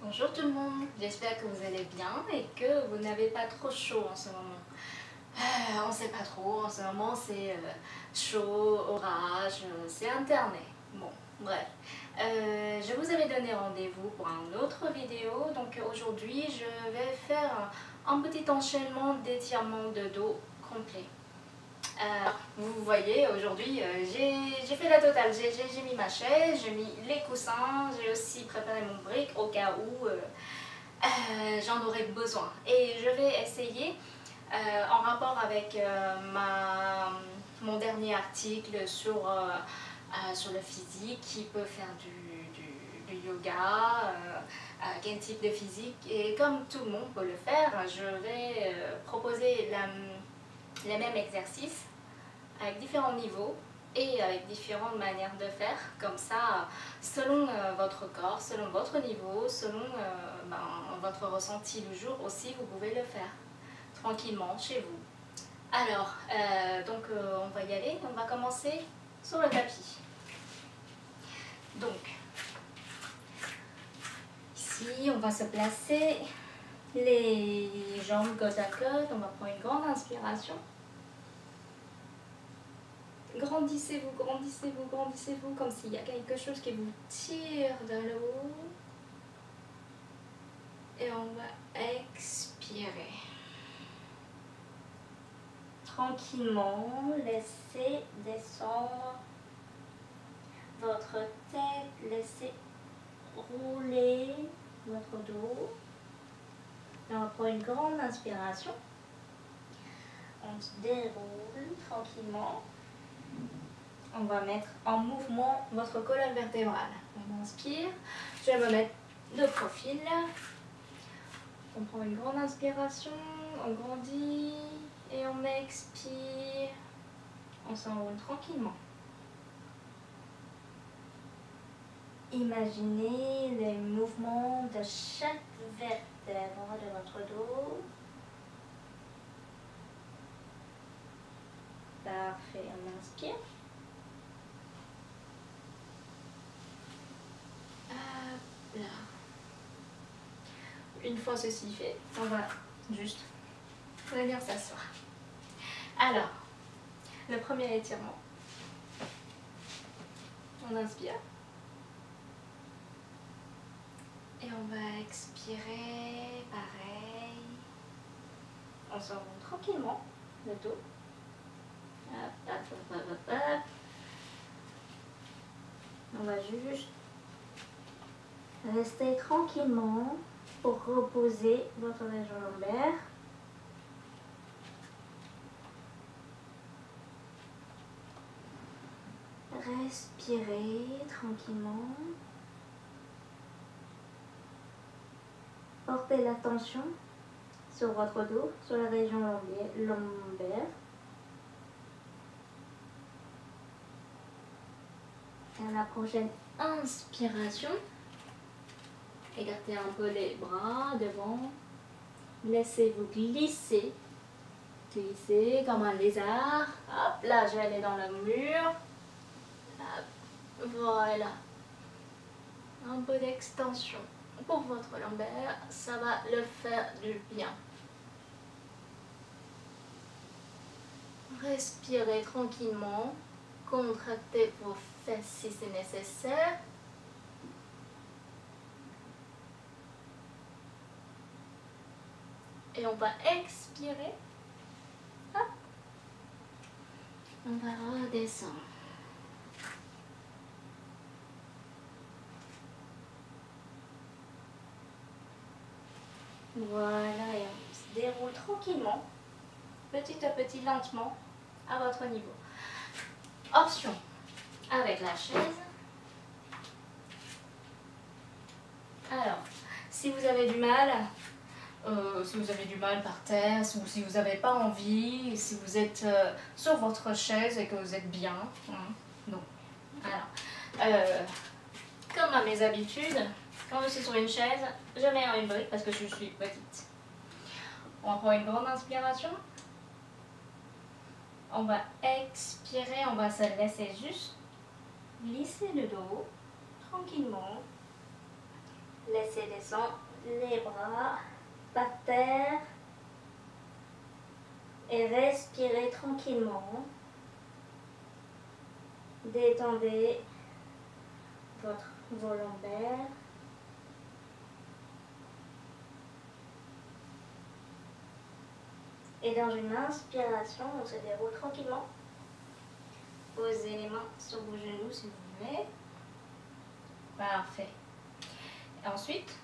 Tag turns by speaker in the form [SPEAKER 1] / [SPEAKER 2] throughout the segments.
[SPEAKER 1] Bonjour tout le monde, j'espère que vous allez bien et que vous n'avez pas trop chaud en ce moment. On ne sait pas trop, en ce moment c'est chaud, orage, c'est internet. Bon, bref. Je vous avais donné rendez-vous pour une autre vidéo, donc aujourd'hui je vais faire un petit enchaînement d'étirements de dos complet. Vous voyez, aujourd'hui j'ai fait la totale, j'ai mis ma chaise, j'ai mis les coussins, j'ai aussi préparé mon brick au cas où j'en aurais besoin. Et je vais essayer, en rapport avec mon dernier article sur le physique, qui peut faire du yoga, quel type de physique, et comme tout le monde peut le faire, je vais proposer les mêmes exercices avec différents niveaux et avec différentes manières de faire. Comme ça, selon votre corps, selon votre niveau, selon votre ressenti le jour aussi, vous pouvez le faire tranquillement chez vous. Alors, on va y aller. On va commencer sur le tapis. Donc, ici, on va se placer les jambes côte à côte. On va prendre une grande inspiration. Grandissez-vous, grandissez-vous, grandissez-vous, comme s'il y a quelque chose qui vous tire vers le haut. Et on va expirer. Tranquillement, laissez descendre votre tête, laissez rouler votre dos. Et on va prendre une grande inspiration. On se déroule tranquillement. On va mettre en mouvement votre colonne vertébrale. On inspire. Je vais me mettre de profil. On prend une grande inspiration. On grandit. Et on expire. On s'enroule tranquillement. Imaginez les mouvements de chaque vertèbre de votre dos. Parfait. On inspire. Là. Une fois ceci fait, on va juste venir s'asseoir. Alors, le premier étirement. On inspire. Et on va expirer, pareil. On s'enroule tranquillement le dos. Hop, hop, hop, hop, hop. On va juste rester tranquillement pour reposer votre région lombaire. Respirez tranquillement. Portez l'attention sur votre dos, sur la région lombaire. Et à la prochaine inspiration, écartez un peu les bras devant. Laissez-vous glisser. Glisser comme un lézard. Hop, là, je vais aller dans le mur. Hop, voilà. Un peu d'extension pour votre lombaire. Ça va le faire du bien. Respirez tranquillement. Contractez vos fesses si c'est nécessaire. Et on va expirer. Hop. On va redescendre. Voilà, et on se déroule tranquillement, petit à petit, lentement, à votre niveau. Option avec la chaise. Alors, si vous avez du mal, par terre, ou si vous n'avez pas envie, si vous êtes sur votre chaise et que vous êtes bien, donc, alors, comme à mes habitudes, quand je suis sur une chaise, je mets une brique parce que je suis petite. On prend une grande inspiration. On va expirer, on va se laisser juste glisser le dos tranquillement. Laissez laissez descendre les bras par terre et respirez tranquillement. Détendez vos lombaires. Et dans une inspiration, on se déroule tranquillement. Posez les mains sur vos genoux si vous voulez. Parfait. Et ensuite,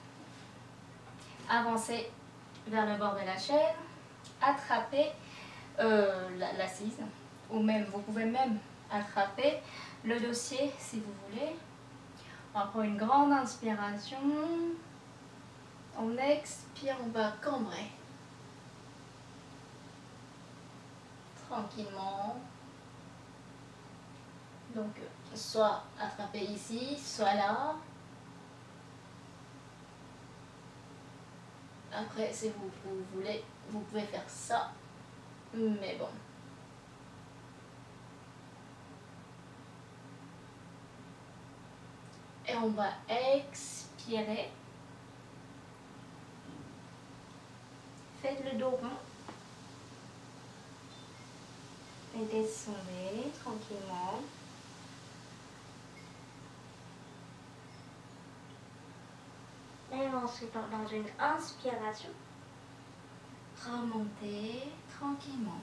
[SPEAKER 1] avancez vers le bord de la chaise. Attrapez l'assise. Ou même, vous pouvez même attraper le dossier si vous voulez. On va prendre une grande inspiration. On expire, on va cambrer. Tranquillement. Donc, soit attraper ici, soit là. Après, si vous voulez, vous pouvez faire ça. Mais bon. Et on va expirer. Faites le dos rond. Et descendez tranquillement. Et ensuite, dans une inspiration, remontez tranquillement.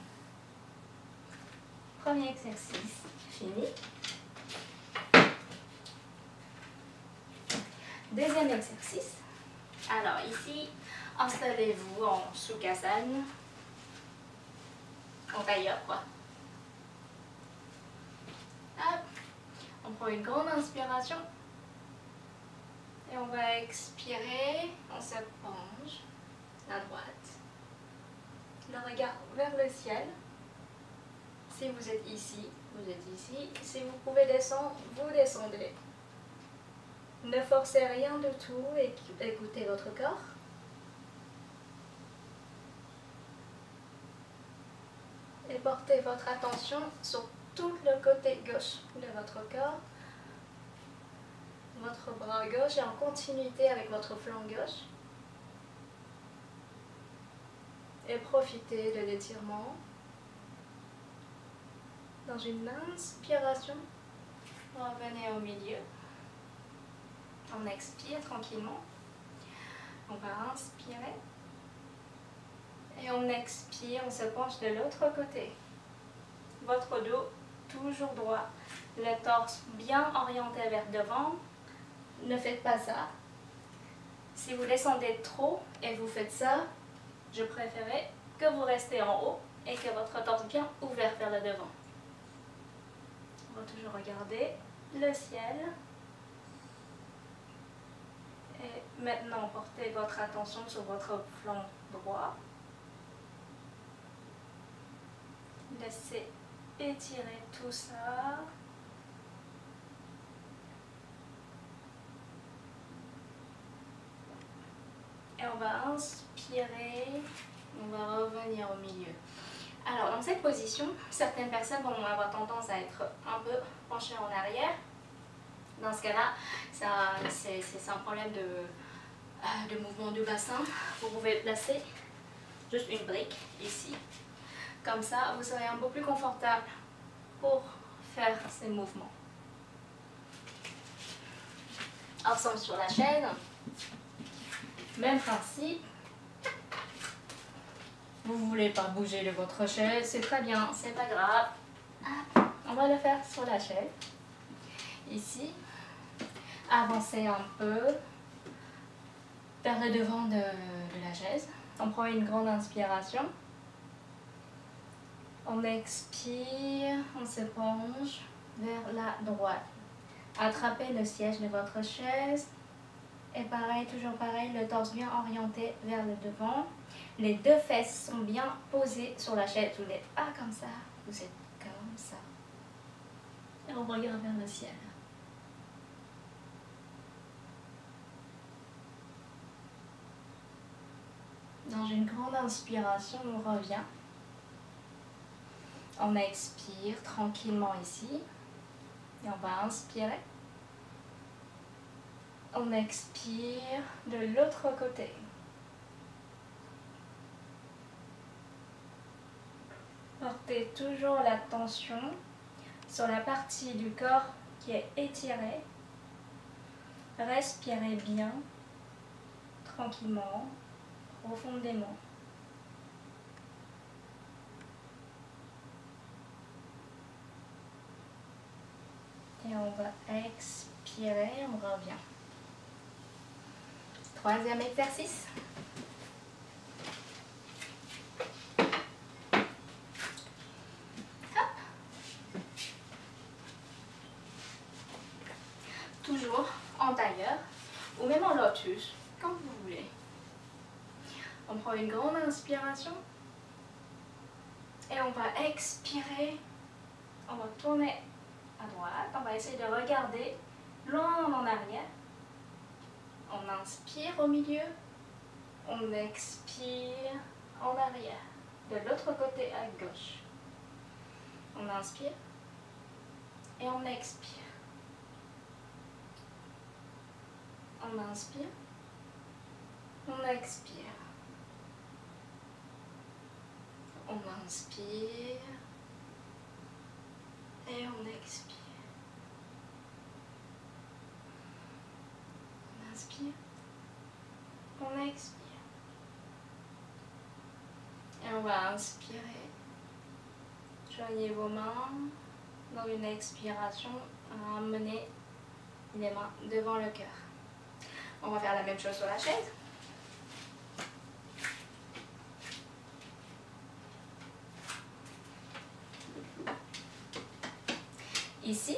[SPEAKER 1] Premier exercice fini. Deuxième exercice. Alors ici, installez-vous en Sukhasana, en tailleur quoi. Hop. On prend une grande inspiration et on va expirer. On se penche à droite, le regard vers le ciel. Si vous êtes ici, vous êtes ici. Si vous pouvez descendre, vous descendez. Ne forcez rien du tout et écoutez votre corps. Et portez votre attention sur tout le côté gauche de votre corps. Votre bras gauche est en continuité avec votre flanc gauche. Et profitez de l'étirement. Dans une inspiration, revenez au milieu. On expire tranquillement. On va inspirer. Et on expire, on se penche de l'autre côté. Votre dos toujours droit. Le torse bien orienté vers devant. Ne faites pas ça. Si vous descendez trop et vous faites ça, je préférais que vous restez en haut et que votre torse bien ouvert vers le devant. On va toujours regarder le ciel. Et maintenant, portez votre attention sur votre flanc droit. Laissez étirer tout ça. Et on va inspirer. On va revenir au milieu. Alors, dans cette position, certaines personnes vont avoir tendance à être un peu penchées en arrière. Dans ce cas-là, c'est un problème de mouvement du bassin. Vous pouvez placer juste une brique ici. Comme ça, vous serez un peu plus confortable pour faire ces mouvements. Ensemble sur la chaise. Même principe. Vous ne voulez pas bouger de votre chaise, c'est très bien, c'est pas grave. On va le faire sur la chaise. Ici. Avancez un peu vers le devant de la chaise. On prend une grande inspiration. On expire, on se penche vers la droite. Attrapez le siège de votre chaise. Et pareil, toujours pareil, le torse bien orienté vers le devant. Les deux fesses sont bien posées sur la chaise. Vous n'êtes pas comme ça, vous êtes comme ça. Et on regarde vers le ciel. Dans une grande inspiration, on revient. On expire tranquillement ici. Et on va inspirer. On expire de l'autre côté. Portez toujours l'attention sur la partie du corps qui est étirée. Respirez bien, tranquillement, profondément. Et on va expirer, on revient. Troisième exercice. Hop. Toujours en tailleur ou même en lotus, comme vous voulez. On prend une grande inspiration et on va expirer. On va tourner à droite. On va essayer de regarder loin en arrière. On inspire au milieu. On expire en arrière. De l'autre côté à gauche. On inspire et on expire. On inspire. On expire. On inspire et on expire. On inspire. On expire. Et on va inspirer. Joignez vos mains dans une expiration. Ramenez les mains devant le cœur. On va faire la même chose sur la chaise. Ici,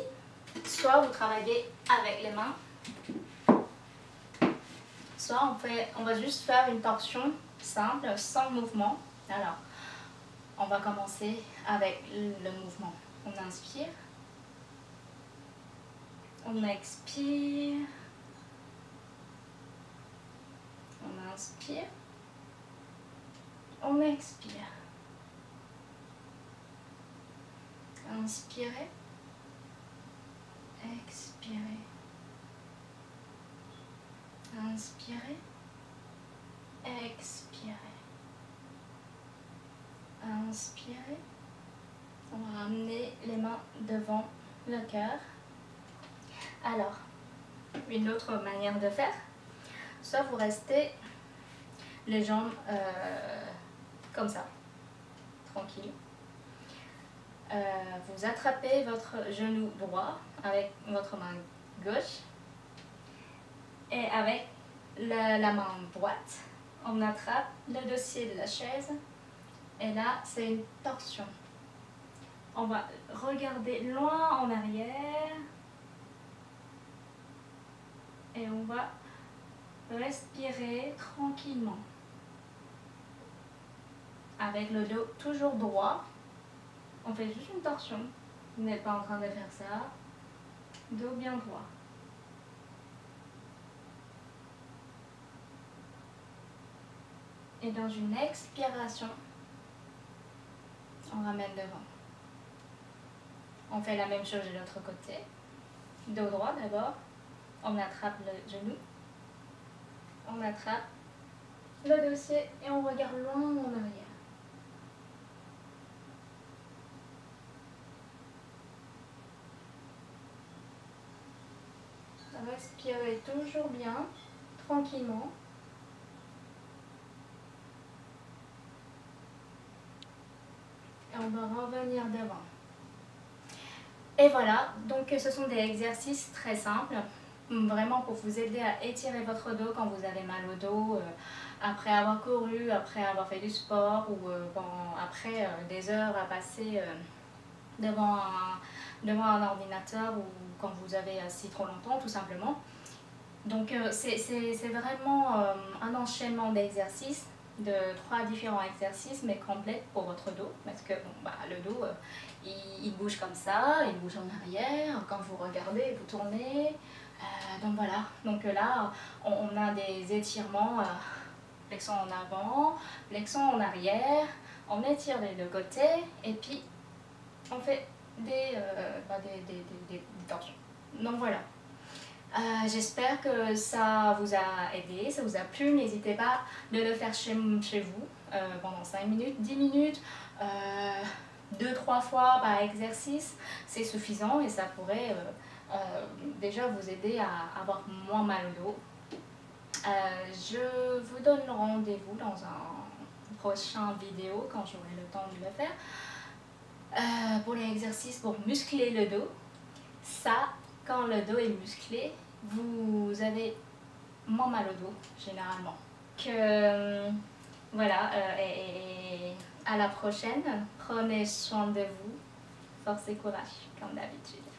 [SPEAKER 1] soit vous travaillez avec les mains, soit on va juste faire une torsion simple, sans mouvement. Alors, on va commencer avec le mouvement. On inspire, on expire, on inspire, on expire. Inspirez, expirez. Inspirez, expirez. Inspirez. On va ramener les mains devant le cœur. Alors, une autre manière de faire, soit vous restez les jambes comme ça, tranquille. Vous attrapez votre genou droit avec votre main gauche et avec la main droite, on attrape le dossier de la chaise et là c'est une torsion. On va regarder loin en arrière et on va respirer tranquillement avec le dos toujours droit. On fait juste une torsion. Vous n'êtes pas en train de faire ça. Dos bien droit. Et dans une expiration, on ramène devant. On fait la même chose de l'autre côté. Dos droit d'abord. On attrape le genou. On attrape le dossier et on regarde loin en arrière. Respirez toujours bien, tranquillement. Et on va revenir devant. Et voilà, donc ce sont des exercices très simples, vraiment pour vous aider à étirer votre dos quand vous avez mal au dos, après avoir couru, après avoir fait du sport ou après des heures à passer devant un ordinateur ou quand vous avez assis trop longtemps tout simplement. Donc c'est vraiment un enchaînement d'exercices, de 3 différents exercices mais complets pour votre dos parce que bon, le dos il bouge comme ça, il bouge en arrière, quand vous regardez, vous tournez, donc voilà. Donc là on a des étirements, flexion en avant, flexion en arrière, on étire des deux côtés et puis on fait des torsions. Donc voilà. J'espère que ça vous a aidé, ça vous a plu. N'hésitez pas de le faire chez vous pendant 5 minutes, 10 minutes, 2-3 fois par exercice. C'est suffisant et ça pourrait déjà vous aider à avoir moins mal au dos. Je vous donne rendez-vous dans un prochain vidéo quand j'aurai le temps de le faire. Pour les exercices pour muscler le dos, ça, quand le dos est musclé, vous avez moins mal au dos généralement. Voilà, et à la prochaine. Prenez soin de vous. Force et courage, comme d'habitude.